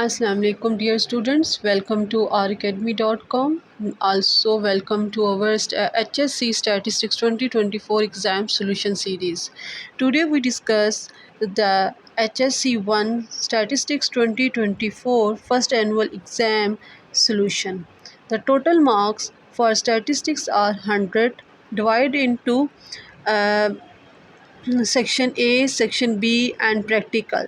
Assalamu alaikum dear students, welcome to racademy.com. Also welcome to our HSC Statistics 2024 exam solution series. Today we discuss the HSC 1 Statistics 2024 first annual exam solution. The total marks for statistics are 100 divided into uh, Section A, Section B and practical.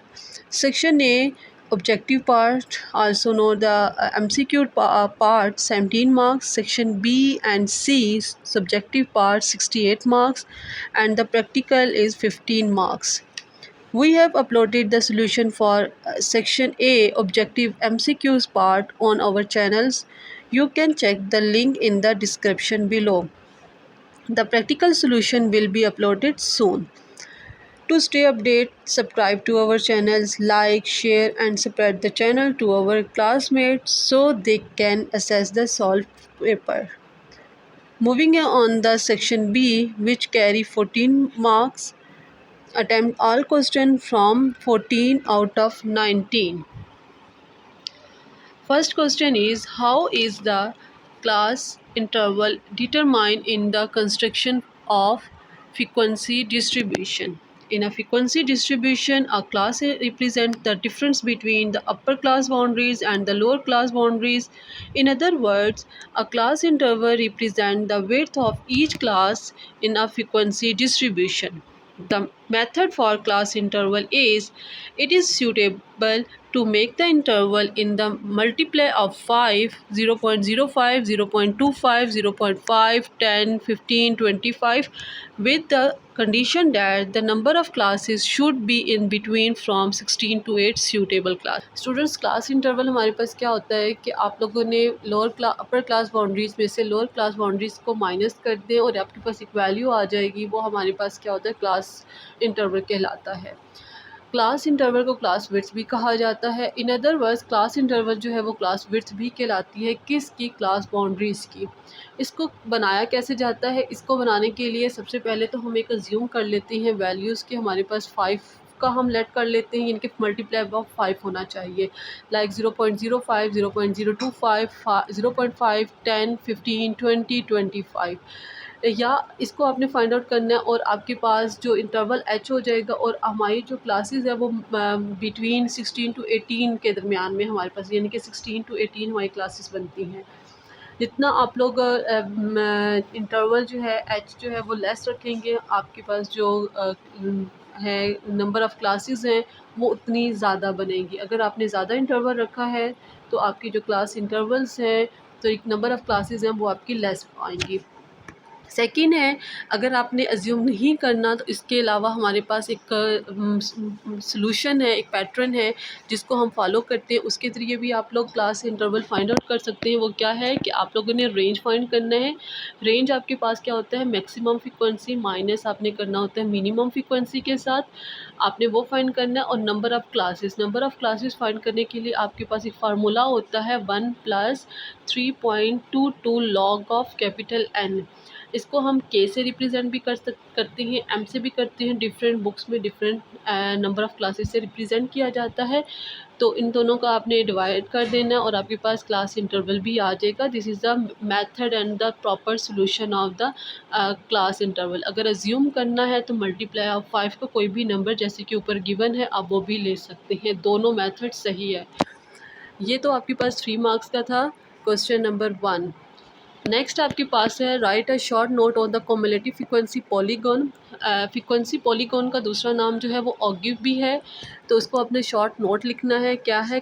Section A objective part, also know the MCQ part 17 marks, Section B and C subjective part 68 marks and the practical is 15 marks. We have uploaded the solution for Section A objective MCQs part on our channels. You can check the link in the description below. The practical solution will be uploaded soon. To stay updated, subscribe to our channels, like, share and spread the channel to our classmates so they can access the solved paper. Moving on the section B, which carry 14 marks, attempt all questions from 14 out of 19. First question is, how is the class interval determined in the construction of frequency distribution? In a frequency distribution, a class represents the difference between the upper class boundaries and the lower class boundaries. In other words, a class interval represents the width of each class in a frequency distribution. The method for class interval is, it is suitable to make the interval in the multiply of 5, 0.05, 0.25, 0.5, 10, 15, 25 with the condition that the number of classes should be in between from 16 to 8 suitable class. Students, class interval हमारे पास क्या होता है कि आप लोगों ने upper class boundaries में से लोअर क्लास बाउंड्रीज को माइनस कर दें और आपके पास एक वैल्यू आ जाएगी, वो हमारे पास क्या होता है, क्लास इंटरवल कहलाता है। क्लास इंटरवल को क्लास विड्थ भी कहा जाता है। In other words class interval जो है वो क्लास विड्थ भी कहलाती है, किसकी, क्लास बाउंड्रीज़ की। इसको बनाया कैसे जाता है? इसको बनाने के लिए सबसे पहले तो हम एक अज्यूम कर लेते हैं वैल्यूज़ के हमारे पास 5 का हम लेट कर लेते हैं, इनके मल्टीप्लाई ऑफ 5 होना चाहिए, लाइक 0.05, 0.025, 0.5, 10, 15, 20, 25 या इसको आपने फाइंड आउट करना है और आपके पास जो इंटरवल एच हो जाएगा और हमारी जो क्लासेस है वो बिटवीन 16 टू 18 के दरमियान में हमारे पास, यानी कि 16 टू 18 हमारी क्लासेस बनती हैं। जितना आप लोग इंटरवल जो है एच जो है वो लेस रखेंगे, आपके पास जो है नंबर ऑफ़ क्लासेस हैं वो उतनी ज़्यादा बनेगी। अगर आपने ज़्यादा इंटरवल रखा है तो आपकी जो क्लास इंटरवल्स हैं तो एक नंबर ऑफ़ क्लासेस हैं वो आपकी लेस आएंगी। सेकेंड है, अगर आपने अज्यूम नहीं करना तो इसके अलावा हमारे पास एक सॉल्यूशन है, एक पैटर्न है जिसको हम फॉलो करते हैं, उसके ज़रिए भी आप लोग क्लास इंटरवल फाइंड आउट कर सकते हैं। वो क्या है कि आप लोगों ने रेंज फाइंड करना है। रेंज आपके पास क्या होता है, मैक्सिमम फ्रीक्वेंसी माइनस आपने करना होता है मिनिमम फ्रीक्वेंसी के साथ, आपने वो फाइंड करना है। और नंबर ऑफ़ क्लासेस फाइंड करने के लिए आपके पास एक फार्मूला होता है 1 + 3.22 log ऑफ कैपिटल N। इसको हम के से रिप्रेजेंट भी करते हैं, एम से भी करते हैं, डिफरेंट बुक्स में डिफरेंट नंबर ऑफ़ क्लासेस से रिप्रेजेंट किया जाता है। तो इन दोनों का आपने डिवाइड कर देना है और आपके पास क्लास इंटरवल भी आ जाएगा। This is the method and the proper solution of the class interval. अगर अज्यूम करना है तो मल्टीप्लाई ऑफ 5 का कोई भी नंबर जैसे कि ऊपर गिवन है आप वो भी ले सकते हैं, दोनों मेथड सही है। ये तो आपके पास 3 मार्क्स का था, क्वेश्चन नंबर 1। नेक्स्ट आपके पास है, right a short note on the cumulative frequency polygon. Frequency polygon का दूसरा नाम जो है वो ऑगिव भी है, तो उसको अपने शॉर्ट नोट लिखना है। क्या है,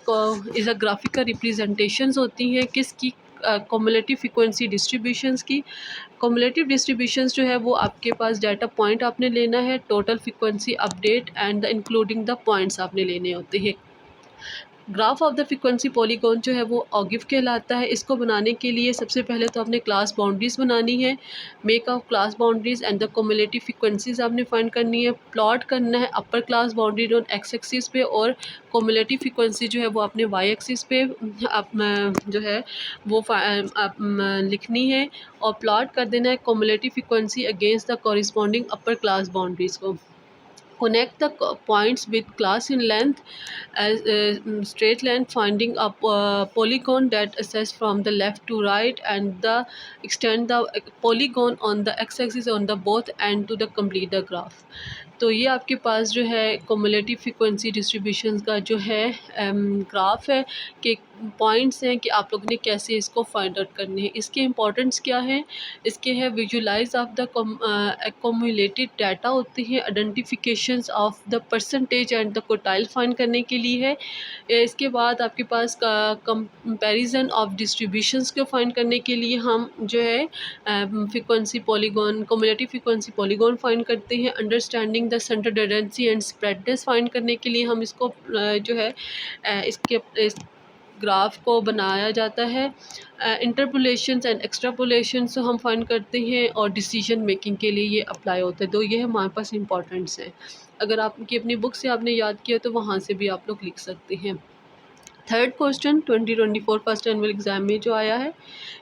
इज़ अ ग्राफिकल रिप्रेजेंटेशंस होती हैं किसकी, कॉम्युलेटिव फ्रीक्वेंसी डिस्ट्रीब्यूशंस की। कॉम्युलेटिव डिस्ट्रीब्यूशंस जो है वो आपके पास डाटा पॉइंट आपने लेना है, total frequency update and the including the points आपने लेने होते हैं। Graph of the frequency polygon जो है वो ऑगिव कहलाता है। इसको बनाने के लिए सबसे पहले तो आपने क्लास बाउंड्रीज़ बनानी है, make of class boundaries and the cumulative frequencies आपने फाइंड करनी है, प्लॉट करना है upper class boundary on x axis पे और कॉम्युलेटिव फ्रीक्वेंसी जो है वो आपने वाई एक्सिस पे जो है वो लिखनी है और प्लॉट कर देना है cumulative frequency against the corresponding upper class boundaries को। connect the points with class in length as straight line, finding a polygon that assess from the left to right, and the extend the polygon on the x-axis on the both end to the complete the graph. तो ये आपके पास जो है कोमुलेटिव frequency distribution का जो है graph है कि पॉइंट्स हैं कि आप लोगों ने कैसे इसको फाइंड आउट करने हैं। इसके इंपॉर्टेंस क्या है, इसके है visualize of the accumulated data होती है, identifications of the percentage and the quartile find करने के लिए है। इसके बाद आपके पास कंपैरिजन ऑफ डिस्ट्रीब्यूशंस को फाइंड करने के लिए हम जो है frequency polygon cumulative frequency polygon find करते हैं। Understanding the centre tendency and spreadness find करने के लिए हम इसको जो है इसके इस ग्राफ को बनाया जाता है। इंटरपोलेशंस एंड एक्सट्रापोलेशंस हम फाइंड करते हैं और डिसीजन मेकिंग के लिए ये अप्लाई होता है। तो ये हमारे पास इंपॉर्टेंट्स हैं। अगर आपकी अपनी बुक से आपने याद किया तो वहाँ से भी आप लोग लिख सकते हैं। Third question 2024 first annual exam में जो आया है,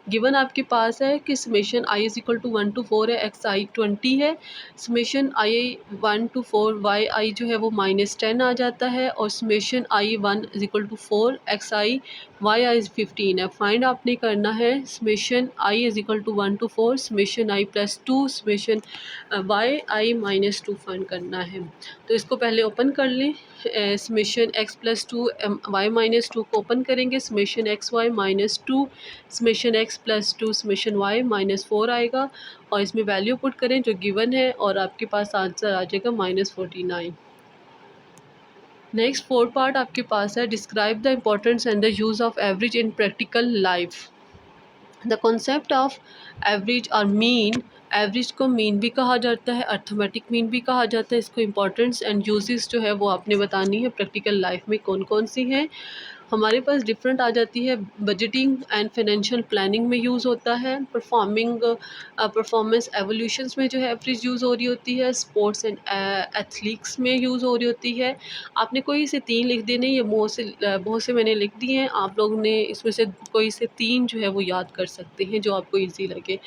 गिवन आपके पास है कि summation I is equal to 1 to 4 है, एक्स आई 20 है, summation I 1 to 4 Y I जो है वो -10 आ जाता है, और summation I 1 is equal to 4 X I Y I 15 है। फाइंड आपने करना है summation I is equal to 1 to 4 summation I +2 summation Y I -2 find करना है। तो इसको पहले ओपन कर लें। समेशन x+2 वाई -2 को ओपन करेंगे, summation X Y -2 summation x+2 summation Y -4 आएगा, और इसमें वैल्यू पुट करें जो गिवन है और आपके पास आंसर आ जाएगा -49। नेक्स्ट फोर्थ पार्ट आपके पास है, describe the importance and the use of average in practical life. The concept of average और मीन, एवरेज को मीन भी कहा जाता है, अर्थमेटिक मीन भी कहा जाता है। इसको इम्पोर्टेंस एंड यूजेस जो है वो आपने बतानी है प्रैक्टिकल लाइफ में कौन कौन सी हैं। हमारे पास डिफरेंट आ जाती है, बजटिंग एंड फाइनेंशियल प्लानिंग में यूज़ होता है, परफॉर्मेंस एवोल्यूशंस में जो है एवरेज यूज़ हो रही होती है, स्पोर्ट्स एंड एथलीट्स में यूज़ हो रही होती है। आपने कोई से 3 लिख देने, ये बहुत से मैंने लिख दिए हैं, आप लोग ने इसमें से कोई से 3 जो है वो याद कर सकते हैं जो आपको ईजी लगे।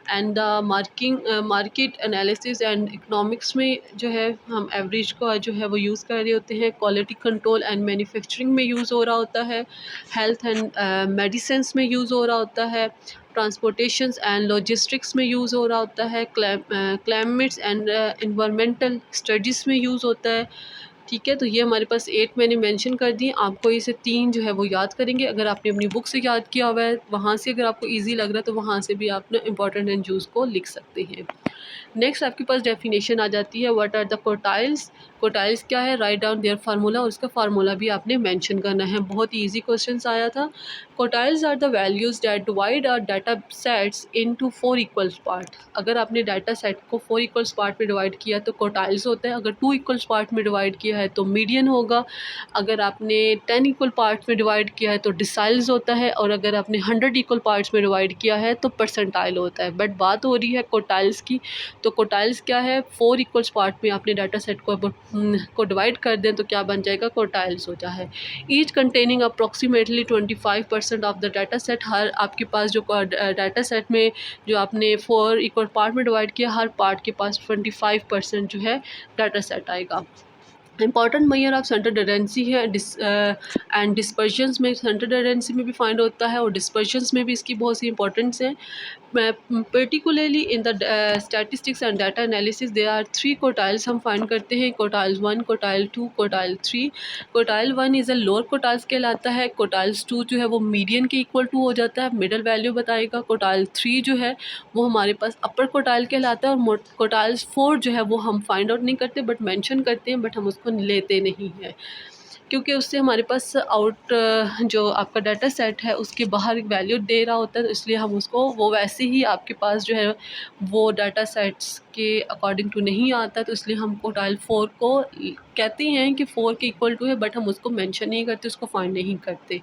And the market analysis and economics में जो है हम एवरेज का जो है वो यूज़ कर रहे होते हैं। क्वालिटी कंट्रोल एंड मैन्युफैक्चरिंग में यूज़ हो रहा होता है, हेल्थ एंड मेडिसिन्स में यूज़ हो रहा होता है, ट्रांसपोर्टेशंस एंड लॉजिस्टिक्स में यूज़ हो रहा होता है, क्लाइमेट्स एंड एनवायरमेंटल स्टडीज़ में यूज़ होता है। ठीक है, तो ये हमारे पास 8 मैंने मेंशन कर दिए, आपको इसे 3 जो है वो याद करेंगे। अगर आपने अपनी बुक से याद किया हुआ है, वहाँ से अगर आपको ईजी लग रहा है तो वहाँ से भी आप ना इंपॉर्टेंट एंड यूज़ को लिख सकते हैं। नेक्स्ट आपके पास डेफिनेशन आ जाती है, what are the quartiles. Quartiles क्या है, राइट डाउन देयर फार्मूला, और उसका फार्मूला भी आपने मेंशन करना है। बहुत ही ईजी क्वेश्चन आया था। Quartiles are the values that divide our data sets into 4 equal part. अगर आपने डाटा सेट को 4 इक्वल्स पार्ट में डिवाइड किया तो क्वार्टाइल्स होता है, अगर 2 इक्वल्स पार्ट में डिवाइड किया है तो मीडियन होगा, अगर आपने 10 इक्वल पार्ट्स में डिवाइड किया है तो डिसाइल्स होता है, और अगर आपने 100 इक्वल पार्ट्स में डिवाइड किया है तो परसेंटाइल होता है। बट बात हो रही है क्वार्टाइल्स की, तो क्वार्टाइल्स क्या है, 4 इक्वल्स पार्ट में आपने डाटा सेट को डिवाइड कर दें तो क्या बन जाएगा, क्वार्टाइल्स होता है। Each containing approximately 25% of the data set. हर आपके पास जो डाटा सेट में जो आपने 4 इक्वल पार्ट में डिवाइड किया, हर पार्ट के पास 25% जो है डाटा सेट आएगा। Important measure of centre tendency है एंड डिस्पर्शंस में, सेंटर टेंडेंसी में भी फाइंड होता है और डिस्पर्शंस में भी इसकी बहुत सी इंपॉर्टेंस है। Particularly in the statistics and data analysis there are 3 quartiles हम फाइंड करते हैं, quartile 1, quartile 2, quartile 3। Quartile 1 is a lower quartiles कहलाता है, क्वार्टाइल्स 2 जो है वो मीडियन के इक्वल टू हो जाता है, मिडल वैल्यू बताएगा। क्वार्टाइल 3 जो है वो हमारे पास अपर क्वार्टाइल कहलाता है, और क्वार्टाइल्स 4 जो है वो हम फाइंड आउट नहीं करते बट मेंशन करते हैं, बट हम उसको लेते नहीं हैं क्योंकि उससे हमारे पास जो आपका डाटा सेट है उसके बाहर एक वैल्यू दे रहा होता है, तो इसलिए हम उसको वो वैसे ही आपके पास जो है वो डाटा सेट्स के अकॉर्डिंग टू नहीं आता, तो इसलिए हम क्वार्टाइल 4 को कहते हैं कि 4 के इक्वल टू है, बट हम उसको मेंशन नहीं करते, उसको फाइंड नहीं करते।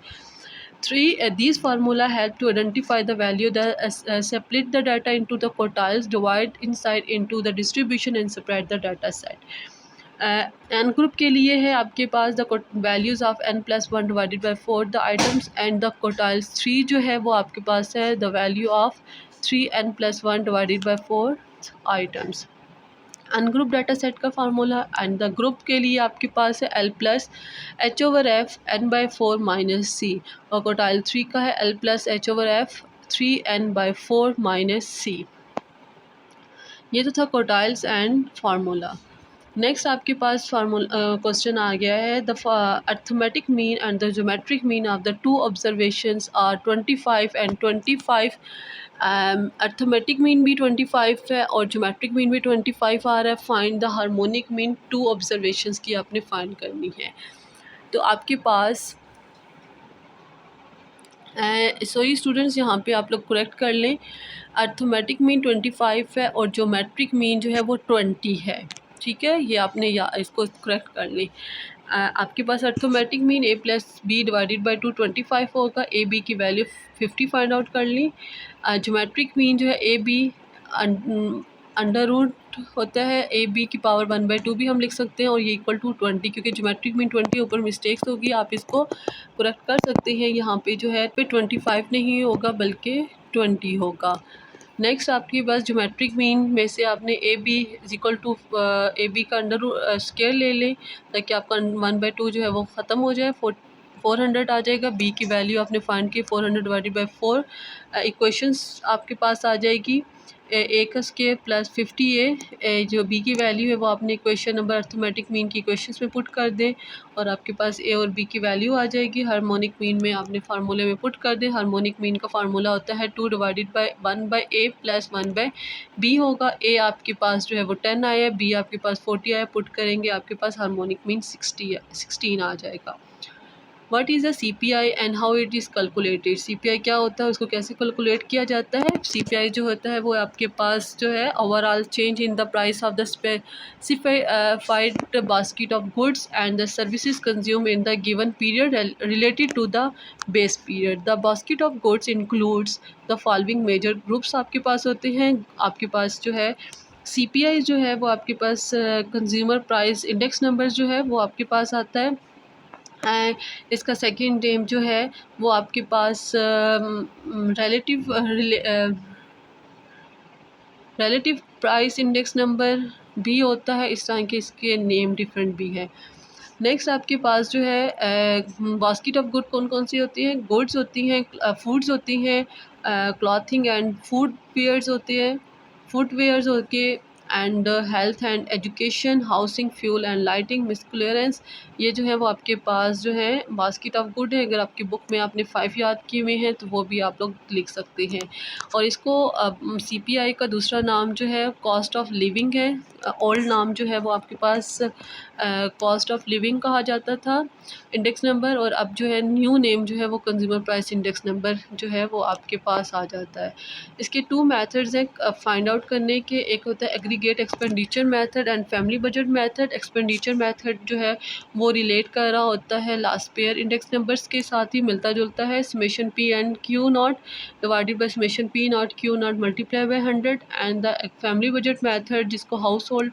3. These formula help to identify the value that separate the data into the quartiles, divide inside into the distribution and spread the data set. N group के लिए है आपके पास the values of n+1 divided by 4 the items, and the quartiles 3 जो है वो आपके पास है the value of 3n+1 divided by 4 items. Ungroup data set का फार्मूला एंड द ग्रुप के लिए आपके पास है L plus H over F N by four minus C, और क्वार्टाइल 3 का है L plus H over F 3n/4 minus सी। ये तो था क्वार्टाइल्स एंड फार्मूला। नेक्स्ट आपके पास फार्मूला क्वेश्चन आ गया है, the arithmetic mean and the geometric mean of the two observations are 25 and 25। Arithmetic mean भी 25 है और ज्योमेट्रिक मीन भी 25 आ रहा है। Find the harmonic mean two observations की आपने फाइंड करनी है। तो आपके पास सॉरी स्टूडेंट्स, यहाँ पे आप लोग करेक्ट कर लें। अर्थमेटिक मीन 25 है और ज्योमेट्रिक मीन जो है वो 20 है। ठीक है, ये आपने इसको करेक्ट कर लें। आपके पास arithmetic mean a plus B divided by 2 25 होगा। ए बी की वैल्यू 50 फाइंड आउट कर ली। ज्योमेट्रिक मीन जो है ए बी अंडर रूट होता है, ए बी की पावर 1/2 भी हम लिख सकते हैं, और ये इक्वल टू 20, क्योंकि ज्योमेट्रिक मीन 20 ऊपर मिस्टेक्स होगी, आप इसको करेक्ट कर सकते हैं। यहाँ पे जो है 25 नहीं होगा बल्कि 20 होगा। नेक्स्ट आपके पास ज्योमेट्रिक मीन में से आपने A B is equal to A B का अंडर स्केयर ले लें, ताकि आपका 1/2 जो है वो ख़त्म हो जाए। 400 आ जाएगा। बी की वैल्यू आपने फाइंड की 400 डिवाइडेड बाई 4। इक्वेशंस आपके पास आ जाएगी ए का स्केयर प्लस 50 जो बी की वैल्यू है वो आपने इक्वेशन नंबर अर्थमेटिक मीन की इक्वेशंस में पुट कर दें, और आपके पास ए और बी की वैल्यू आ जाएगी। हार्मोनिक मीन में आपने फार्मूले में पुट कर दें। हार्मोनिक मीन का फार्मूला होता है 2 divided by 1/a plus 1/b होगा। ए आपके पास जो है वो 10 आया है, बी आपके पास 40 आया। पुट करेंगे आपके पास हार्मोनिक मीन 16 आ जाएगा। What is a CPI and how it is calculated. CPI क्या होता है, उसको कैसे कैलकुलेट किया जाता है। CPI जो होता है वो आपके पास जो है overall change in the price of the specified basket of goods and the services consume in the given period related to the base period. The basket of goods includes the following major groups आपके पास होते हैं। आपके पास जो है CPI जो है वो आपके पास कंज्यूमर प्राइस इंडेक्स नंबर जो है वो आपके पास आता है। इसका सेकंड नेम जो है वो आपके पास रिलेटिव प्राइस इंडेक्स नंबर भी होता है। इस तरह के इसके नेम डिफरेंट भी है। नेक्स्ट आपके पास जो है बास्केट ऑफ गुड कौन कौन सी होती हैं। गुड्स होती हैं, फूड्स होती हैं, क्लॉथिंग एंड फूड वेयर्स होते हैं, फुटवेयर्स होके, and health and education, housing, fuel and lighting, miscellaneous. ये जो है वो आपके पास जो है बास्केट ऑफ गुड है। अगर आपकी बुक में आपने 5 याद किए हुए हैं तो वो भी आप लोग लिख सकते हैं। और इसको CPI का दूसरा नाम जो है कॉस्ट ऑफ लिविंग है। ओल्ड नाम जो है वो आपके पास कॉस्ट ऑफ लिविंग कहा जाता था इंडेक्स नंबर, और अब जो है न्यू नेम जो है वो कंज्यूमर प्राइस इंडेक्स नंबर जो है वो आपके पास आ जाता है। इसके 2 मेथड्स हैं फाइंड आउट करने के। एक होता है aggregate expenditure method and family budget method. Expenditure method जो है वो रिलेट कर रहा होता है लास्ट पेयर इंडेक्स नंबर्स के साथ ही मिलता जुलता है। Summation P and Q not divided by summation P not Q not multiply by 100। And the family budget method जिसको हाउस होल्ड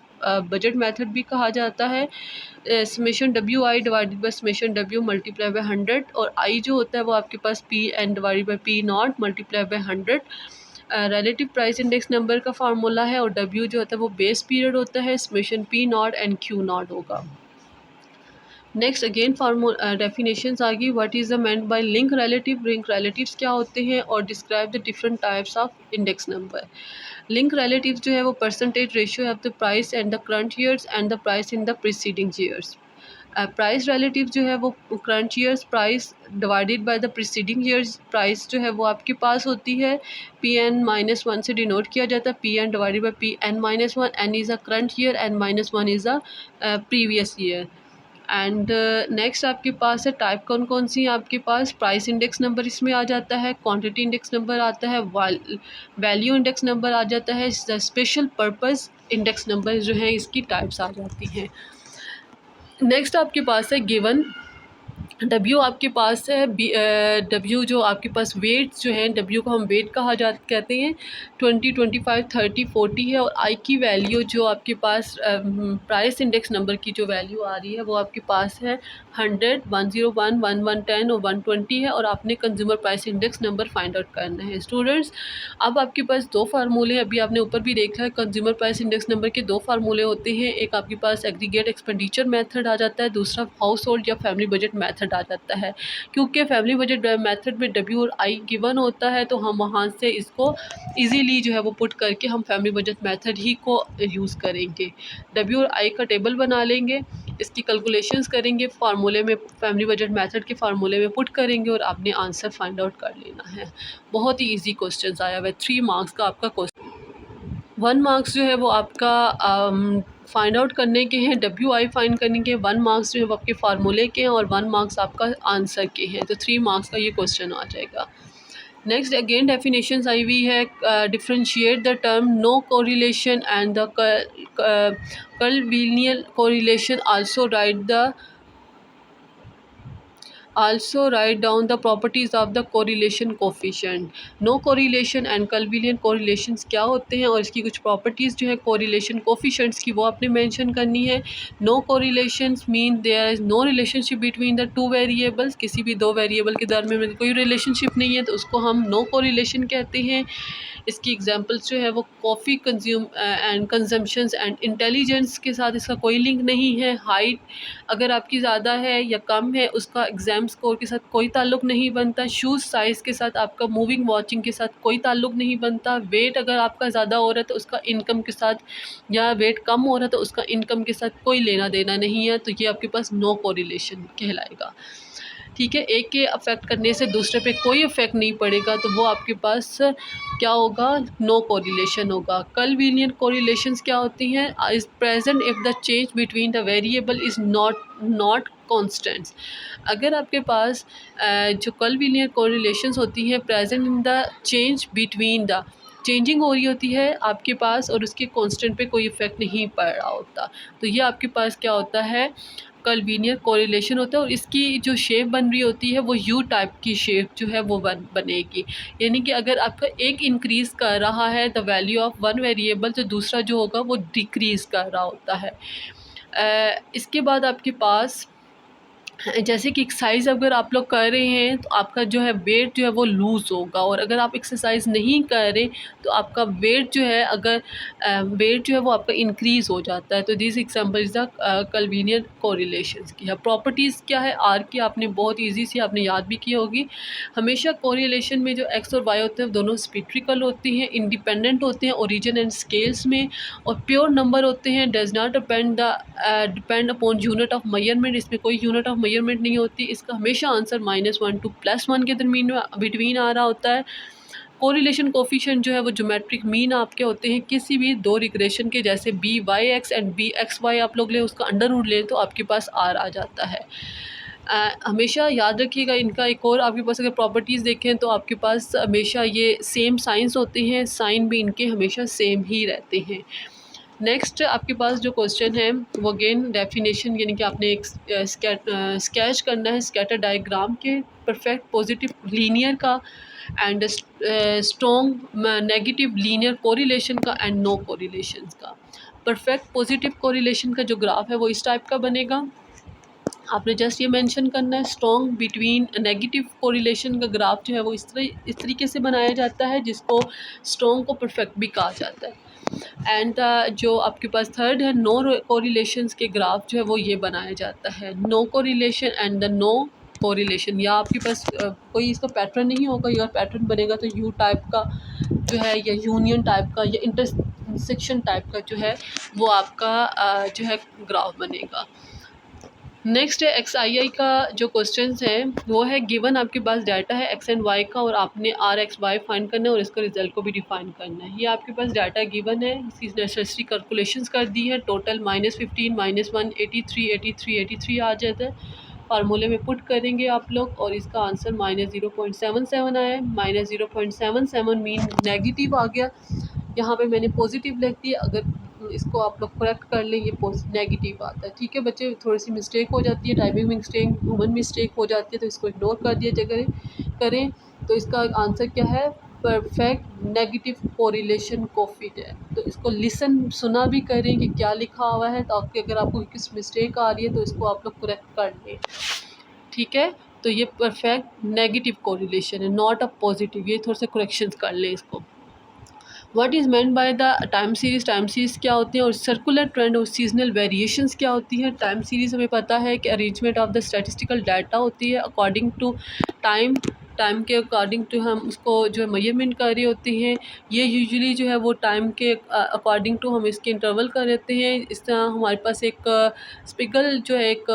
बजट मेथड भी कहा जाता है, summation WI divided by summation W multiply by 100। और I जो होता है वो आपके पास P N divided by P not multiply by 100। Relative price index number का फार्मूला है, और W जो होता है वो बेस पीरियड होता है। Summation P not and Q not होगा। नेक्स्ट अगेन डेफिनेशंस आ गई। What is the meant by link relative. Link relatives क्या होते हैं, और describe the different types of index number. Link relative जो है वो percentage ratio of the price and the current years and the price in the preceding years. Price relative जो है वो current years price divided by the preceding years price जो है वो आपके पास होती है। Pn-1 से डिनोट किया जाता है। Pn divided by Pn-1, n is a current year, n-1 is a previous year. And next आपके पास है टाइप कौन कौन सी हैं आपके पास। प्राइस इंडेक्स नंबर इसमें आ जाता है, क्वांटिटी इंडेक्स नंबर आता है, वैल्यू इंडेक्स नंबर आ जाता है, स्पेशल पर्पस इंडेक्स नंबर जो है इसकी टाइप्स आ जाती हैं। नेक्स्ट आपके पास है गिवन डब्ल्यू आपके पास है डब्ल्यू जो आपके पास वेट जो है, डब्ल्यू को हम वेट कहते हैं, 20, 25, 30, 40 है। और आई की वैल्यू जो आपके पास प्राइस इंडेक्स नंबर की जो वैल्यू आ रही है वो आपके पास है 100, 101, 1110 और 120 है। और आपने consumer price index number find out करना है। स्टूडेंट्स, अब आपके पास दो फार्मूले, अभी आपने ऊपर भी देखा है, कंज्यूमर प्राइस इंडेक्स नंबर के दो फार्मूले होते हैं। एक आपके पास एग्रीगेट एक्सपेंडिचर मेथड आ जाता है, दूसरा हाउस होल्ड या फैमिली बजट मेथड आ जाता है। क्योंकि फैमिली बजट मेथड में डब्ल्यू और आई गिवन होता है, तो हम वहाँ से इसको इजीली जो है वो पुट करके हम फैमिली बजट मेथड ही को यूज़ करेंगे। डब्ल्यू और आई का टेबल बना लेंगे, इसकी कैलकुलेशंस करेंगे, फार्मूले में फैमिली बजट मेथड के फार्मूले में पुट करेंगे और आपने आंसर फाइंड आउट कर लेना है। बहुत ही ईजी क्वेश्चन आया हुआ है, 3 मार्क्स का आपका क्वेश्चन। 1 मार्क्स जो है वो आपका फाइंड आउट करने के हैं, डब्ल्यू आई फाइंड करने के, 1 मार्क्स जो है वो आपके फार्मूले के हैं और 1 मार्क्स आपका आंसर के हैं। तो 3 मार्क्स का ये क्वेश्चन आ जाएगा। नेक्स्ट अगेन डेफिनेशंस आई हुई है, differentiate the term no correlation and the curvilinear correlation, also write down the properties of the correlation coefficient। No correlation and curvilinear correlations क्या होते हैं और इसकी कुछ प्रॉपर्टीज़ जो है कोरिलेशन कोफिशेंट्स की वो आपने मेंशन करनी है। No correlations mean there is no relationship between the two variables, किसी भी दो वेरिएबल के दरमियान में कोई रिलेशनशिप नहीं है तो उसको हम नो कोरिलेशन कहते हैं। इसकी एग्जांपल्स जो है वो coffee consume and consumptions and intelligence के साथ इसका कोई लिंक नहीं है। हाइट अगर आपकी ज़्यादा है या कम है उसका एग्ज़ाम स्कोर के साथ कोई ताल्लुक़ नहीं बनता। शूज़ साइज़ के साथ आपका मूविंग वॉचिंग के साथ कोई ताल्लुक़ नहीं बनता। वेट अगर आपका ज़्यादा हो रहा है तो उसका इनकम के साथ, या वेट कम हो रहा है तो उसका इनकम के साथ कोई लेना देना नहीं है। तो ये आपके पास नो कोरिलेशन कहलाएगा। ठीक है, एक के अफेक्ट करने से दूसरे पे कोई इफेक्ट नहीं पड़ेगा तो वो आपके पास क्या होगा, नो कोरिलेशन होगा। कर्वीलिनियर कोरिलेशंस क्या होती हैं, is present if the change between the variable is not constants. अगर आपके पास जो कर्वीलिनियर कोरिलेशंस होती हैं present in the change between the, changing हो रही होती है आपके पास और उसके कांस्टेंट पे कोई इफ़ेक्ट नहीं पड़ रहा होता, तो ये आपके पास क्या होता है, कर्वीलिनियर कोरिलेशन होता है। और इसकी जो शेप बन रही होती है वो यू टाइप की शेप जो है वो बनेगी। यानी कि अगर आपका एक इंक्रीज़ कर रहा है the value of one variable तो दूसरा जो होगा वो डिक्रीज़ कर रहा होता है। इसके बाद आपके पास जैसे कि एक्सरसाइज अगर आप लोग कर रहे हैं तो आपका जो है वेट जो है वो लूज़ होगा, और अगर आप एक्सरसाइज नहीं कर रहे तो आपका वेट जो है वेट जो है वो आपका इंक्रीज़ हो जाता है। तो this example is the curvilinear correlations की है। प्रॉपर्टीज़ क्या है आर की, आपने बहुत ईजी सी आपने याद भी की होगी। हमेशा कोरिलेशन में जो एक्स और वाई होते हैं दोनों सिमेट्रिकल होते हैं, इंडिपेंडेंट होते हैं ओरिजिन एंड स्केल्स में, और प्योर नंबर होते हैं, does not depend upon unit of measurement, इसमें कोई यूनिट ऑफ मेजरमेंट नहीं होती। इसका हमेशा आंसर -1 to +1 के बिटवीन आ रहा होता है। कोरिलेशन कोफिशिएंट जो है वो ज्योमेट्रिक मीन आपके होते हैं किसी भी दो रिग्रेशन के, जैसे BYX एंड BXY आप लोग लें उसका अंडर रूट लें तो आपके पास R आ जाता है। हमेशा याद रखिएगा इनका एक और आपके पास अगर प्रॉपर्टीज़ देखें तो आपके पास हमेशा ये सेम साइंस होते हैं, साइन भी इनके हमेशा सेम ही रहते हैं। नेक्स्ट आपके पास जो क्वेश्चन है वो अगेन डेफिनेशन, यानी कि आपने एक स्केच करना है स्कैटर डायग्राम के परफेक्ट पॉजिटिव लीनियर का and strong negative linear correlation का एंड नो कोरिलेशन का। परफेक्ट पॉजिटिव कोरिलेशन का जो ग्राफ है वो इस टाइप का बनेगा, आपने जस्ट ये मेंशन करना है। स्ट्रॉन्ग बिटवीन नेगेटिव कोरिलेशन का ग्राफ जो है वो इस तरीके से बनाया जाता है जिसको स्ट्रॉन्ग को परफेक्ट भी कहा जाता है। एंड जो आपके पास थर्ड है नो कोरिलेशंस के ग्राफ जो है वो ये बनाया जाता है, no correlation and the no correlation. या आपके पास कोई इसका पैटर्न नहीं होगा, या पैटर्न बनेगा तो यू टाइप का जो है या यूनियन टाइप का या इंटरसेक्शन टाइप का जो है वो आपका जो है ग्राफ बनेगा। नेक्स्ट है XII का जो क्वेश्चन है वो है गिवन आपके पास डाटा है X एंड Y का और आपने RXY फाइंड करना है और इसका रिजल्ट को भी डिफाइन करना है। ये आपके पास डाटा गिवन है, इसकी नेसेसरी कैलकुलेशंस कर दी है, टोटल -15 -1 83 83 83 आ जाता है। फार्मूले में पुट करेंगे आप लोग और इसका आंसर -0.77 आया है। -0.77 मीन नेगेटिव आ गया, यहाँ पे मैंने पॉजिटिव लिख दिया। अगर इसको आप लोग करेक्ट कर लें, ये नेगेटिव आता है। ठीक है बच्चे, थोड़ी सी मिस्टेक हो जाती है, टाइपिंग मिस्टेक, ह्यूमन मिस्टेक हो जाती है, तो इसको इग्नोर कर दिया करें। तो इसका आंसर क्या है? Perfect negative correlation coefficient. तो इसको लिसन सुना भी करें कि क्या लिखा हुआ है, ताकि अगर आपको किस मिस्टेक आ रही है तो इसको आप लोग करेक्ट कर लें। ठीक है, तो ये परफेक्ट नेगेटिव कोरिलेशन है, नॉट अ पॉजिटिव। ये थोड़ा सा करेक्शन कर लें इसको। What is meant by the time series? Time series क्या होती है और सर्कुलर ट्रेंड और सीजनल वेरिएशंस क्या होती है? टाइम सीरीज़ हमें पता है कि arrangement of the statistical data होती है अकॉर्डिंग टू टाइम। टाइम के अकॉर्डिंग टू हम उसको जो है मेजरमेंट कर रही होती हैं। ये यूजुअली जो है वो टाइम के अकॉर्डिंग टू हम इसके इंटरवल कर लेते हैं। इस तरह हमारे पास एक स्पिगल जो है एक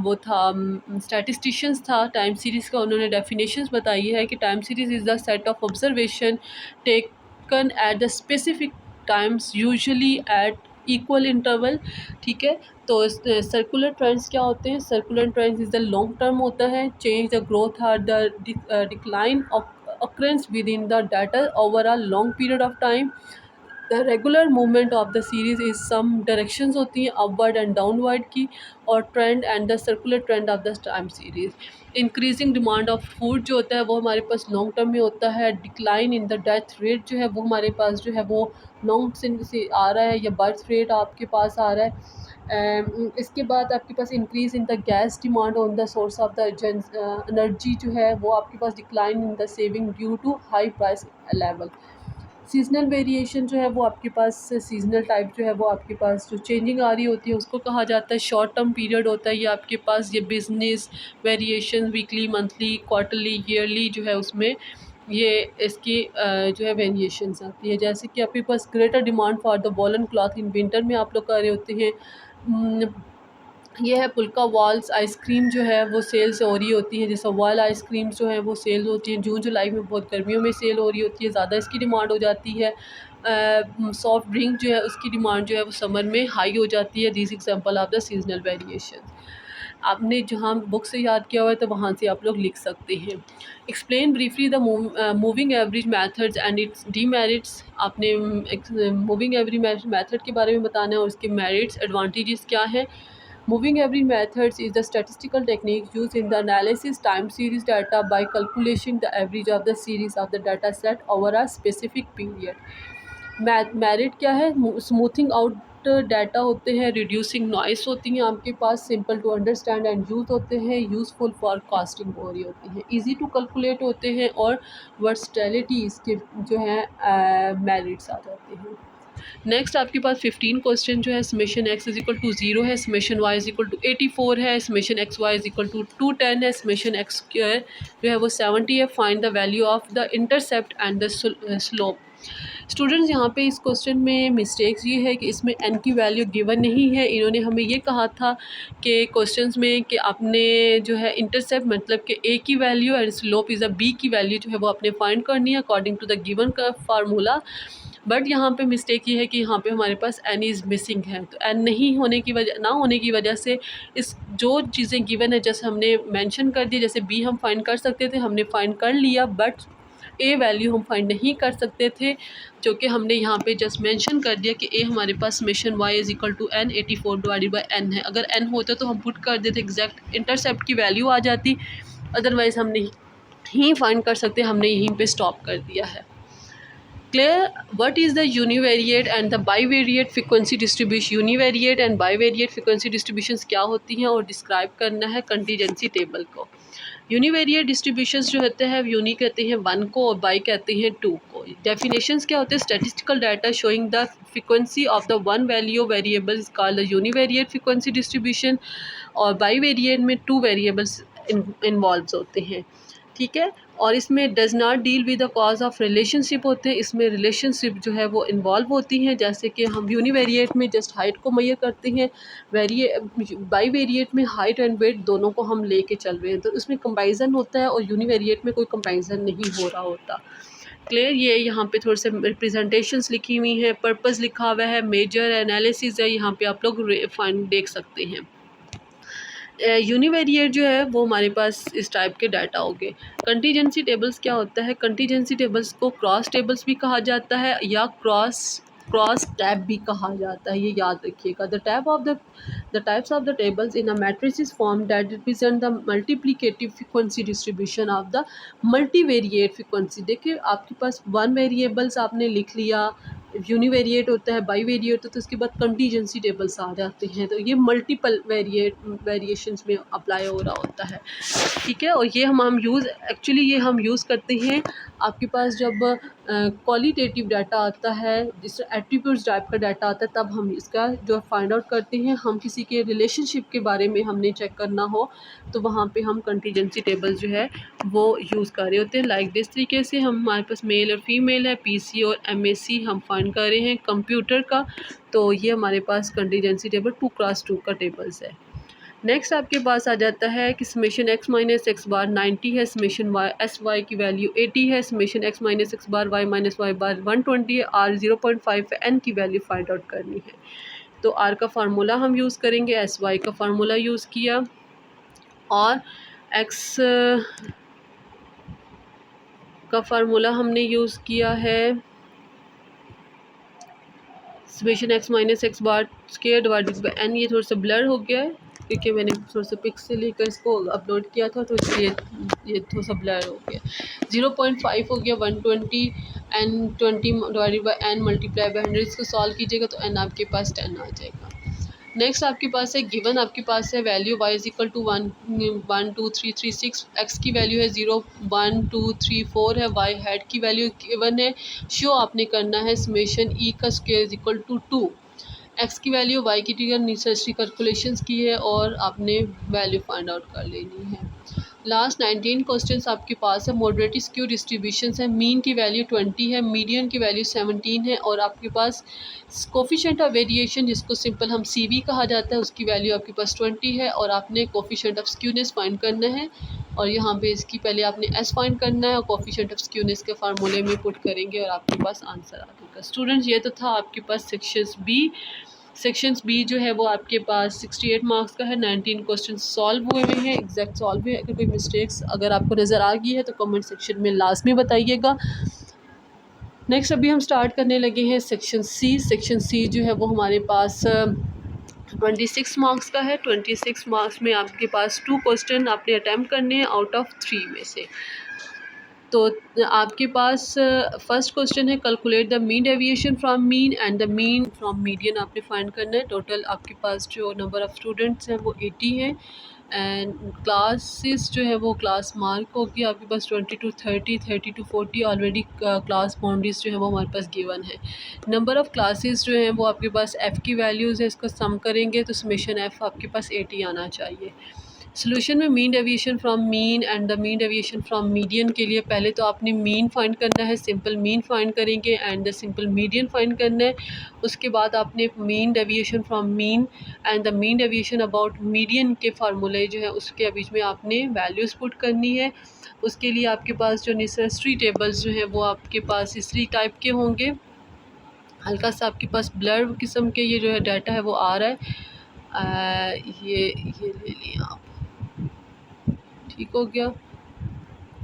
वो था स्टैटिस्टिशियंस था टाइम सीरीज़ का। उन्होंने डेफिनेशंस बताई है कि time series is the set of observation taken at the specific times usually at equal interval. ठीक है, तो सर्कुलर ट्रेंड्स क्या होते हैं? Circular trends is the long term होता है, change the growth or the decline of occurrence within the data over a long period of time. The regular movement of the series is some directions होती हैं upward and downward की, और trend and the circular trend of the time series. Increasing demand of food जो होता है वो हमारे पास long term में होता है। Decline in the death rate जो है वो हमारे पास जो है वो लॉन्ग से आ रहा है, या बर्थ रेट आपके पास आ रहा है। इसके बाद आपके पास increase in the gas demand on the source of the energy जो है वो आपके पास decline in the saving due to high price level. Seasonal variation जो है वो आपके पास सीज़नल टाइप जो है वो आपके पास जो चेंजिंग आ रही होती है उसको कहा जाता है शॉर्ट टर्म पीरियड होता है। ये आपके पास ये business variation weekly, monthly, quarterly, yearly जो है उसमें ये इसकी जो है वेरिएशंस आती है। जैसे कि आपके पास greater demand for the woollen cloth in winter में आप लोग कर रहे होते हैं। ये है पुल्का वॉल्स आइसक्रीम जो है वो सेल्स हो रही होती है। जैसे वॉल आइसक्रीम जो है वो सेल होती है जून जुलाई में, बहुत गर्मियों में सेल हो रही होती है, ज़्यादा इसकी डिमांड हो जाती है। सॉफ्ट ड्रिंक जो है उसकी डिमांड जो है वो समर में हाई हो जाती है। This example of the seasonal variation. आपने जहाँ बुक से याद किया हुआ है तो वहाँ से आप लोग लिख सकते हैं। Explain briefly the moving average methods and it's demerits. आपने मूविंग एवरेज मेथड के बारे में बताना है और उसके मेरिट्स एडवांटेजेस क्या है। Moving average methods is the statistical technique used in the analysis time series data by calculating the average of the series of the data set over a specific period. Merit क्या है? Smoothing out data होते हैं, reducing noise होती हैं आपके पास, simple to understand and use होते हैं, यूज़फुल फॉर कास्टिंग हो रही होती हैं, इजी टू कैलकुलेट होते हैं, और वर्सटैलिटी इसके जो है मेरिट्स आ जाते हैं। नेक्स्ट आपके पास 15 क्वेश्चन जो है summation X is equal to 0 है, summation Y is equal to 84 है, summation X Y is equal to 210 है, समेशन एक्स स्क्वायर जो है वो 70 है। Find the value of the intercept and the slope. Students यहाँ पे इस क्वेश्चन में मिस्टेक्स ये है कि इसमें एन की वैल्यू गिवन नहीं है। इन्होंने हमें ये कहा था कि क्वेश्चंस में कि आपने जो है इंटरसेप्ट मतलब कि ए की value and slope is a B की वैल्यू जो है वो आपने फाइंड करनी है अकॉर्डिंग टू द गिवन का फार्मूला। बट यहाँ पे मिस्टेक ये है कि यहाँ पे हमारे पास एन इज़ मिसिंग है। तो एन नहीं होने की वजह ना होने की वजह से इस जो चीज़ें गिवन है जैसे हमने मेंशन कर दी, जैसे बी हम फाइंड कर सकते थे हमने फाइंड कर लिया, बट ए वैल्यू हम फाइंड नहीं कर सकते थे, जो कि हमने यहाँ पे जस्ट मेंशन कर दिया कि ए हमारे पास summation Y is equal to N 84 divided by N है। अगर एन होता तो हम पुट कर देते, एग्जैक्ट इंटरसेप्ट की वैल्यू आ जाती, अदरवाइज़ हम नहीं फाइंड कर सकते, हमने यहीं पे स्टॉप कर दिया है। Clear? What is the univariate and the bivariate frequency distribution? Univariate and bivariate frequency distributions क्या होती हैं और डिस्क्राइब करना है कंटीजेंसी टेबल को। यूनिवेरिएट डिस्ट्रीब्यूशंस जो होते हैं यूनी कहते हैं 1 को और बाई कहते हैं 2 को। डेफिनेशंस क्या होते हैं? Statistical data showing the frequency of the one value variable is called the univariate frequency distribution, और बाईवेरिएट में 2 वेरिएबल्स इन्वॉल्व होते हैं। ठीक है, और इसमें does not deal with the cause of relationship होते हैं, इसमें रिलेशनशिप जो है वो इन्वॉल्व होती हैं। जैसे कि हम यूनिवेरिएट में जस्ट हाइट को मेजर करते हैं, बाई वेरिएट में हाइट एंड वेट दोनों को हम लेके चल रहे हैं, तो उसमें कंपैरिजन होता है, और यूनिवेरिएट में कोई कंपैरिजन नहीं हो रहा होता। क्लियर? ये यहाँ पे थोड़े से रिप्रेजेंटेशंस लिखी हुई हैं, पर्पस लिखा हुआ है, मेजर एनालिसिस है, यहाँ पे आप लोग फाइंड देख सकते हैं। यूनिवेरिएट जो है वो हमारे पास इस टाइप के डाटा हो गए। कंटीजेंसी टेबल्स क्या होता है? कंटीजेंसी टेबल्स को क्रॉस टेबल्स भी कहा जाता है या क्रॉस क्रॉस टैब भी कहा जाता है, ये याद रखिएगा। The types of the tables in a matrix is form that represent the multiplicative frequency distribution of the multivariate frequency. देखिए आपके पास वन वेरिएबल्स आपने लिख लिया, यूनिवेरिएट होता है, बाई वेरिएट होता है, तो उसके बाद कंटीजेंसी टेबल्स आ जाते हैं, तो ये मल्टीपल वेरिएशंस में अप्लाई हो रहा होता है, ठीक है। और ये हम यूज़ एक्चुअली ये हम यूज़ करते हैं आपके पास जब क्वालिटेटिव डाटा आता है, जिस एट्रीब्यूट्स टाइप का डाटा आता है, तब हम इसका जो फाइंड आउट करते हैं। हम किसी के रिलेशनशिप के बारे में हमने चेक करना हो तो वहाँ पे हम कंटीजेंसी टेबल जो है वो यूज़ कर रहे होते हैं। लाइक दिस तरीके से हम हमारे पास मेल और फीमेल है, पीसी और एमएससी हम फाइंड कर रहे हैं कंप्यूटर का, तो ये हमारे पास कंटीजेंसी टेबल 2x2 का टेबल्स है। नेक्स्ट आपके पास आ जाता है कि समेशन x माइनस एक्स बार 90 है, समेशन y एस वाई की वैल्यू 80 है, समेशन x माइनस एक्स बार y माइनस वाई बार 120 है, r 0.5 है, n की वैल्यू फाइंड आउट करनी है। तो r का फार्मूला हम यूज़ करेंगे, एस वाई का फार्मूला यूज़ किया, और x का फार्मूला हमने यूज़ किया है summation x minus X bar square divided by n। ये थोड़ा सा ब्लर हो गया है क्योंकि मैंने थोड़ा सा पिक्स से लेकर इसको अपलोड किया था, तो इसलिए ये थोड़ा सा ब्लर हो गया। 0.5 हो गया 120 N 20 divided by N multiply by 100। इसको सॉल्व कीजिएगा तो एन आपके पास 10 आ जाएगा। नेक्स्ट आपके पास है गिवन, आपके पास है वैल्यू y इज इक्वल टू 1 1 2 3 3 6, x की वैल्यू है 0 1 2 3 4 है, y हेड की वैल्यू गिवन है। शो आपने करना है समेशन e का square is equal to 2, x की वैल्यू y की टीगर नेसेसरी कैलकुलेशंस की है और आपने वैल्यू फाइंड आउट कर लेनी है। लास्ट 19 क्वेश्चंस आपके पास है। मॉडरेट स्क्यू डिस्ट्रीब्यूशन है, मीन की वैल्यू 20 है, मीडियन की वैल्यू 17 है, और आपके पास कोफिशिएंट ऑफ वेरिएशन जिसको सिंपल हम CV कहा जाता है उसकी वैल्यू आपके पास 20 है, और आपने कोफिशिएंट ऑफ स्क्यूनेस फाइंड करना है, और यहाँ पे इसकी पहले आपने S फाइंड करना है और कोफिशिएंट ऑफ स्क्यूनेस के फार्मूले में पुट करेंगे और आपके पास आंसर आ जाएगा। स्टूडेंट्स ये तो था आपके पास सेक्शंस बी जो है वो आपके पास 68 मार्क्स का है। 19 क्वेश्चन सॉल्व हुए हैं, एग्जैक्ट सॉल्व हुए। अगर कोई मिस्टेक्स अगर आपको नज़र आ गई है तो कमेंट सेक्शन में लाजमी बताइएगा। नेक्स्ट अभी हम स्टार्ट करने लगे हैं सेक्शन सी। सेक्शन सी जो है वो हमारे पास 26 मार्क्स का है। 26 मार्क्स में आपके पास 2 क्वेश्चन आपने अटैम्प्ट करने हैं आउट ऑफ 3 में से। तो आपके पास फर्स्ट क्वेश्चन है calculate the mean deviation from mean and the mean from median आपने फाइंड करना है। टोटल आपके पास जो नंबर ऑफ़ स्टूडेंट्स हैं वो 80 हैं, एंड क्लासेस जो है वो क्लास मार्क होगी आपके पास 20 to 30 30 to 40 already class boundaries जो है वो हमारे पास गिवन है। नंबर ऑफ़ क्लासेस जो हैं वो आपके पास f की वैल्यूज़ है, इसको सम करेंगे तो समेशन f आपके पास 80 आना चाहिए। सोल्यूशन में mean deviation from mean and the mean deviation from median के लिए पहले तो आपने मीन फाइंड करना है, सिंपल मीन फाइंड करेंगे and the simple median find करना है। उसके बाद आपने mean deviation from mean and the mean deviation about median के फार्मूले जो है उसके बीच में आपने वैल्यूज़ पुट करनी है। उसके लिए आपके पास जो नेसेसरी टेबल्स जो हैं वो आपके पास इसी टाइप के होंगे। हल्का सा आपके पास ब्लर किस्म के ये जो है डाटा है वो आ रहा है, ये ले लिया आप, ठीक हो गया।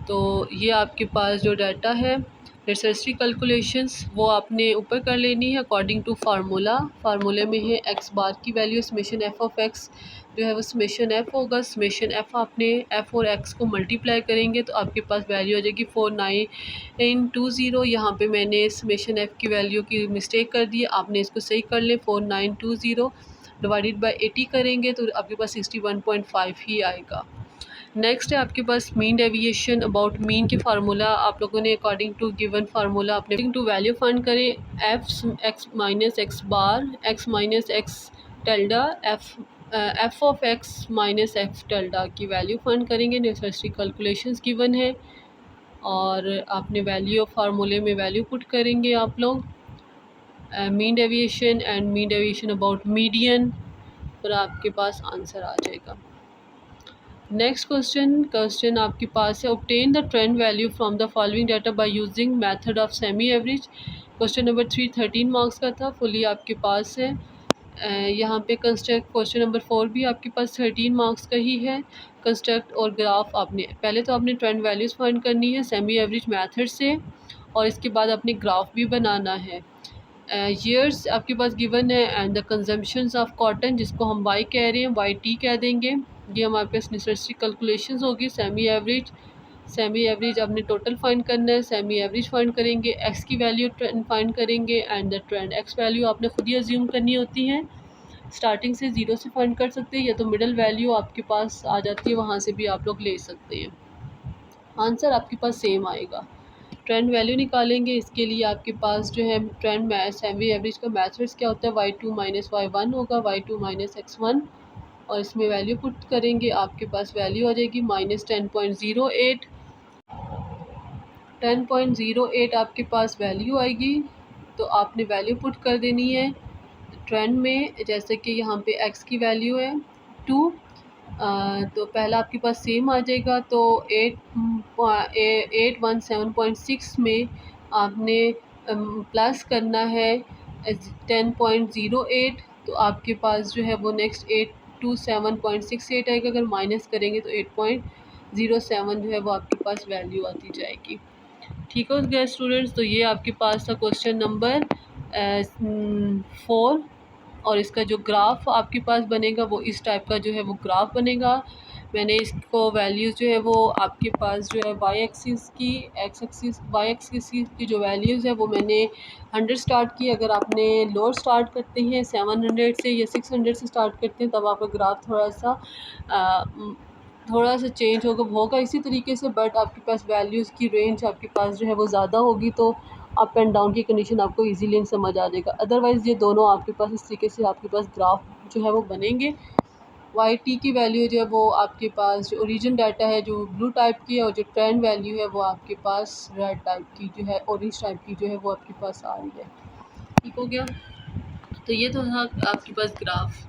तो ये आपके पास जो डाटा है नेसेसरी कैलकुलेशंस वो आपने ऊपर कर लेनी है अकॉर्डिंग टू फार्मूले में है एक्स बार की value summation F of x जो है वो समेशन एफ होगा। समेशन एफ आपने एफ और एक्स को मल्टीप्लाई करेंगे तो आपके पास वैल्यू आ जाएगी 4920। यहाँ पे मैंने समेशन एफ की वैल्यू की मिस्टेक कर दी, आपने इसको सही कर ले। 4920 डिवाइडेड बाई 80 करेंगे तो आपके पास 61.5 ही आएगा। नेक्स्ट है आपके पास मीन डेविएशन अबाउट मीन के फार्मूला आप लोगों ने अकॉर्डिंग टू गिवन फार्मूला अपने टू वैल्यू फाइंड करें। X minus X bar X minus X tilde F of X minus F tilde की वैल्यू फाइंड करेंगे। नेसेसरी कैलकुलेशंस गिवन है और आपने वैल्यू ऑफ फार्मूले में वैल्यू पुट करेंगे आप लोग mean deviation and mean deviation about median, और आपके पास आंसर आ जाएगा। नेक्स्ट क्वेश्चन आपके पास है obtain the trend value from the following data by using method of semi average. Question number 3 13 marks का था, फुली आपके पास है। यहाँ पे कंस्ट्रक्ट क्वेश्चन नंबर 4 भी आपके पास 13 मार्क्स का ही है। कंस्ट्रक्ट और ग्राफ आपने पहले तो आपने ट्रेंड वैल्यूज़ फाइंड करनी है सेमी एवरेज मेथड से, और इसके बाद आपने ग्राफ भी बनाना है। ईयर्स आपके पास गिवन है and the consumptions of cotton जिसको हम वाई कह रहे हैं, वाई टी कह देंगे। ये हमारे पास नेसेसरी कैलकुलेशंस होगी। सेमी एवरेज आपने टोटल फाइंड करना है, सेमी एवरेज फाइंड करेंगे, एक्स की वैल्यू फाइंड करेंगे and the trend x value आपने खुद ही अज्यूम करनी होती है। स्टार्टिंग से ज़ीरो से फाइंड कर सकते हैं या तो मिडल वैल्यू आपके पास आ जाती है, वहाँ से भी आप लोग ले सकते हैं। आंसर आपके पास सेम आएगा। ट्रेंड वैल्यू निकालेंगे, इसके लिए आपके पास जो है ट्रेंड सेमी एवरेज का मैथड्स क्या होता है, y2 माइनस y1 होगा, y2 माइनस x1 और इसमें वैल्यू पुट करेंगे, आपके पास वैल्यू आ जाएगी माइनस 10.08। 10.08 आपके पास वैल्यू आएगी, तो आपने वैल्यू पुट कर देनी है ट्रेंड में। जैसे कि यहाँ पे x की वैल्यू है 2, तो पहला आपके पास सेम आ जाएगा, तो 817.6 में आपने प्लस करना है 10.08, तो आपके पास जो है वो नेक्स्ट 827.68 आएगा। अगर माइनस करेंगे तो 8.07 जो है वो आपके पास वैल्यू आती जाएगी। ठीक हो गया स्टूडेंट्स, तो ये आपके पास था क्वेश्चन नंबर 4 और इसका जो ग्राफ आपके पास बनेगा वो इस टाइप का जो है वो ग्राफ बनेगा। मैंने इसको वैल्यूज़ जो है वो आपके पास जो है वाई एक्सिस की जो वैल्यूज़ है वो मैंने 100 स्टार्ट की। अगर आपने लोअर स्टार्ट करते हैं 700 से या 600 से स्टार्ट करते हैं तब आपका ग्राफ थोड़ा सा चेंज होगा इसी तरीके से, बट आपके पास वैल्यूज़ की रेंज आपके पास जो है वो ज़्यादा होगी तो अप एंड डाउन की कंडीशन आपको इजीली समझ आ जाएगा। अदरवाइज़ ये दोनों आपके पास इस तरीके से आपके पास ग्राफ जो है वो बनेंगे। वाई टी की वैल्यू जो है वो आपके पास जो ओरिजिन डाटा है जो ब्लू टाइप की है और जो ट्रेंड वैल्यू है वो आपके पास रेड टाइप की जो है ऑरेंज टाइप की जो है वो आपके पास आ रही है। ठीक हो गया, तो ये तो था आपके पास ग्राफ।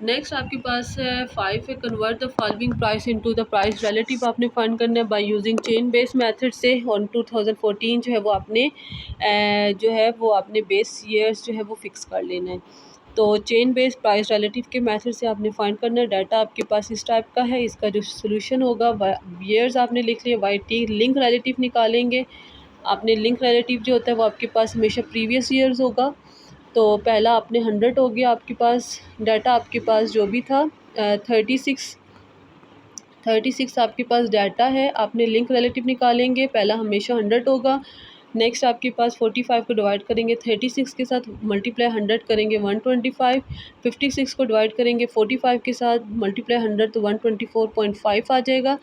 नेक्स्ट आपके पास है 5 है convert the following price into the price relative आपने फाइंड करना है by using chain base method से। ऑन 2014 जो है वो आपने बेस ईयर्स जो है वो फिक्स कर लेना है। तो चेन बेस प्राइस रिलेटिव के मेथड से आपने फाइंड करना है। डाटा आपके पास इस टाइप का है, इसका जो सोल्यूशन होगा ईयर्स आपने लिख लिया, वाई टी लिंक रिलेटिव निकालेंगे। आपने लिंक रिलेटिव जो होता है वो आपके पास हमेशा प्रीवियस ईयर्स होगा। तो पहला आपने 100 हो गया आपके पास, डाटा आपके पास जो भी था 36 आपके पास डाटा है। आपने लिंक रिलेटिव निकालेंगे, पहला हमेशा 100 होगा। नेक्स्ट आपके पास 45 को डिवाइड करेंगे 36 के साथ, मल्टीप्लाई 100 करेंगे 125। 56 को डिवाइड करेंगे 45 के साथ, मल्टीप्लाई 100 तो 124.5 आ जाएगा।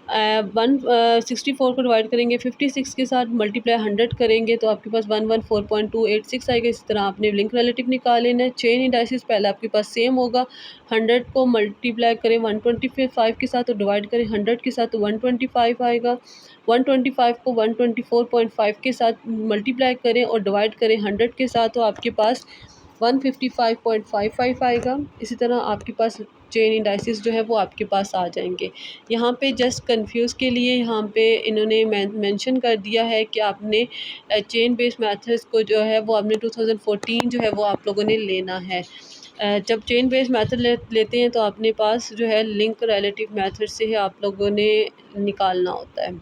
164 को डिवाइड करेंगे 56 के साथ, मल्टीप्लाई 100 करेंगे तो आपके पास 114.286 आएगा। इस तरह आपने लिंक रिलेटिव निकाल लेना है। चेन इंडाइसिस पहले आपके पास सेम होगा, 100 को मल्टीप्लाई करें 125 के साथ और डिवाइड करें 100 के साथ तो 125 आएगा। 125 को 124.5 के साथ मल्टीप्लाई करें और डिवाइड करें 100 के साथ तो आपके पास 155.55 आएगा। इसी तरह आपके पास चेन इंडाइसिस जो है वो आपके पास आ जाएंगे। यहाँ पे जस्ट कंफ्यूज के लिए यहाँ पे इन्होंने मेंशन कर दिया है कि आपने चेन बेस्ड मेथड्स को जो है वो आपने 2014 जो है वो आप लोगों ने लेना है। जब चेन बेस्ड मेथड लेते हैं तो अपने पास जो है लिंक रिलेटिव मेथड से ही आप लोगों ने निकालना होता है।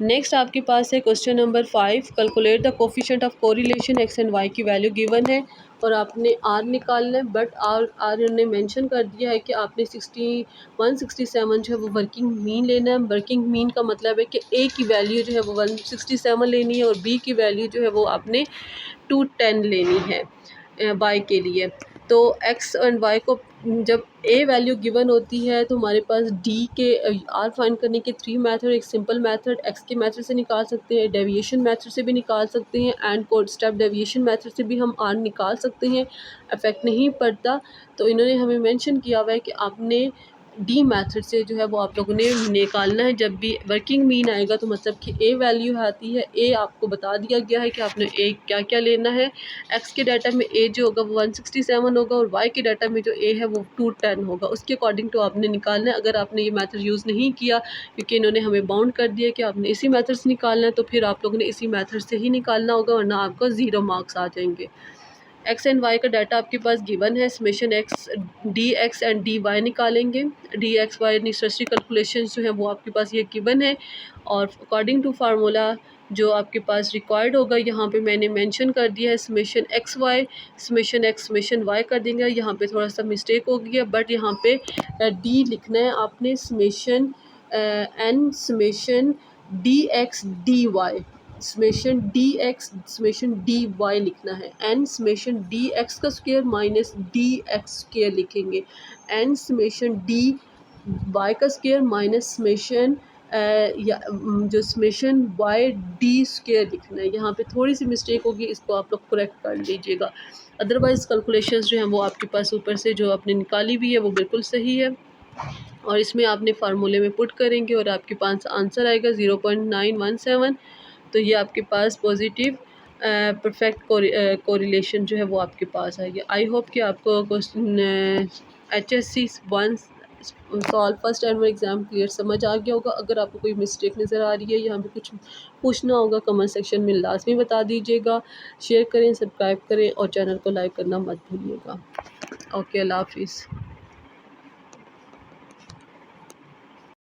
नेक्स्ट आपके पास है question number 5, calculate the coefficient of correlation X and Y की वैल्यू गिवन है और आपने आर निकालना है, बट आर ने मेंशन कर दिया है कि आपने 167 जो है वो वर्किंग मीन लेना है। वर्किंग मीन का मतलब है कि ए की वैल्यू जो है वो 167 लेनी है और बी की वैल्यू जो है वो आपने 210 लेनी है वाई के लिए। तो एक्स एंड वाई को जब ए वैल्यू गिवन होती है तो हमारे पास डी के आर फाइंड करने के 3 मेथड, एक सिंपल मेथड एक्स के मेथड से निकाल सकते हैं, डेविएशन मेथड से भी निकाल सकते हैं and code step deviation method से भी हम आर निकाल सकते हैं, इफेक्ट नहीं पड़ता। तो इन्होंने हमें मेंशन किया हुआ है कि आपने डी मेथड से जो है वो आप लोगों ने निकालना है। जब भी वर्किंग मीन आएगा तो मतलब कि ए वैल्यू आती है, ए आपको बता दिया गया है कि आपने ए क्या क्या लेना है। एक्स के डाटा में ए जो होगा वो 167 होगा और वाई के डाटा में जो ए है वो 210 होगा, उसके अकॉर्डिंग तो आपने निकालना है। अगर आपने ये मेथड यूज़ नहीं किया क्योंकि इन्होंने हमें बाउंड कर दिया कि आपने इसी मेथड से निकालना है, तो फिर आप लोगों ने इसी मेथड से ही निकालना होगा वरना आपको 0 मार्क्स आ जाएंगे। एक्स एंड वाई का डाटा आपके पास गिवन है, summation X D X and D Y निकालेंगे। D X Y necessary calculation जो है वो आपके पास ये गिवन है और अकॉर्डिंग टू फार्मूला जो आपके पास रिक्वायर्ड होगा यहाँ पे मैंने मेंशन कर दिया है summation X Y, summation X summation Y कर देंगे। यहाँ पे थोड़ा सा मिस्टेक हो गया, बट यहाँ पे डी लिखना है आपने, summation N summation D X D Y, summation D X summation D Y लिखना है। एन समेशन डी एक्स का square minus D X square लिखेंगे। एन समेशन डी वाई का स्क्वायर माइनस समेशन या जो समेशन वाई डी स्क्वायर लिखना है। यहाँ पे थोड़ी सी मिस्टेक होगी, इसको आप लोग करेक्ट कर लीजिएगा। अदरवाइज़ कैलकुलेशंस जो हैं वो आपके पास ऊपर से जो आपने निकाली हुई है वो बिल्कुल सही है, और इसमें आपने फार्मूले में पुट करेंगे और आपके पास आंसर आएगा 0.917। तो ये आपके पास पॉजिटिव परफेक्ट कोरिलेशन जो है वो आपके पास आएगी। आई होप कि आपको question HSC 1 solve first annual exam clear समझ आ गया होगा। अगर आपको कोई मिस्टेक नज़र आ रही है, यहाँ पे कुछ पूछना होगा, कमेंट सेक्शन में लाजमी बता दीजिएगा। शेयर करें, सब्सक्राइब करें और चैनल को लाइक करना मत भूलिएगा। ओके, अल्लाह हाफिज़।